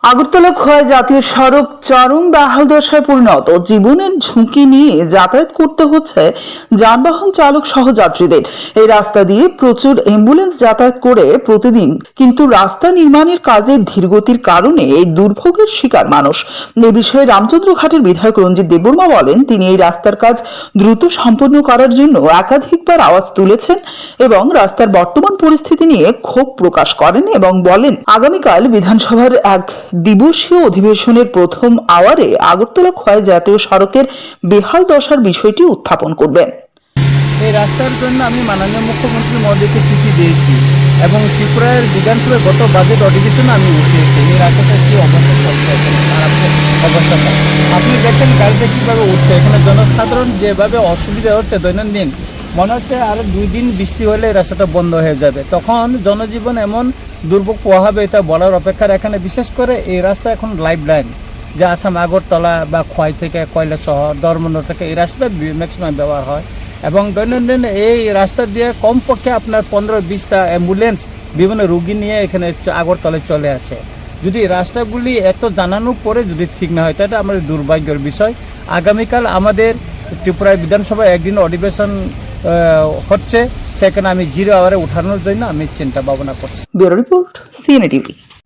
আগরতলা খোয়াই জাতীয় সড়ক চরম বেহালদশায় পরিণত। জীবনের ঝুঁকি নিয়ে যাতায়াত করতে হচ্ছে যানবাহন চালক সহ যাত্রীদের। এই রাস্তা দিয়ে প্রচুর অ্যাম্বুলেন্স যাতায়াত করে প্রতিদিন, কিন্তু রাস্তা নির্মাণের কাজের ধীরগতির কারণে এই দুর্ভোগের শিকার মানুষ। এ বিষয়ে রামচন্দ্রঘাটের বিধায়ক রঞ্জিত দেববর্মা বলেন, তিনি এই রাস্তার কাজ দ্রুত সম্পন্ন করার জন্য একাধিকবার আওয়াজ তুলেছেন এবং রাস্তার বর্তমান পরিস্থিতি নিয়ে ক্ষোভ প্রকাশ করেন এবং বলেন, আগামীকাল বিধানসভার এক দিবসীয় অধিবেশনের প্রথম আওয়ারে আগরতলা খোয়াই জাতীয় সড়কের বেহাল দশার বিষয়টি উত্থাপন করবেন। এই রাস্তার জন্য আমি মাননীয় মুখ্যমন্ত্রী মহোদয়কে চিঠি দিয়েছি এবং ত্রিপুরার বিধানসভায় গত বাজেট অধিবেশনে আমি উঠিয়েছি এই রাস্তাটার কি অবস্থা চলছে, এখানে খারাপ অবস্থাটা আপনি দেখেন গাড়িটা কীভাবে উঠছে। এখানে জনসাধারণ যেভাবে অসুবিধা হচ্ছে দৈনন্দিন, মনে হচ্ছে আরও 2 দিন বৃষ্টি হলে এই রাস্তাটা বন্ধ হয়ে যাবে, তখন জনজীবন এমন দুর্ভোগ পোহাবে এটা বলার অপেক্ষার। এখানে বিশেষ করে এই রাস্তা এখন লাইফ লাইন, যে আসাম আগরতলা বা খোয়াই থেকে কয়লা শহর ধর্মনগর থেকে এই রাস্তাটা ম্যাক্সিমাম ব্যবহার হয় এবং দৈনন্দিন এই রাস্তা দিয়ে কমপক্ষে আপনার 15-20টা অ্যাম্বুলেন্স বিভিন্ন রুগী নিয়ে এখানে আগরতলায় চলে আসে। যদি রাস্তাগুলি এত জানানোর পরে যদি ঠিক না হয়, তাহলে আমাদের দুর্ভাগ্যের বিষয়। আগামীকাল আমাদের ত্রিপুরা বিধানসভায় একদিন অধিবেশন হচ্ছে, সেখানে আমি 0 আওয়ারে উঠানোর জন্য আমি চিন্তা ভাবনা করছি। Bureau report, CNA TV.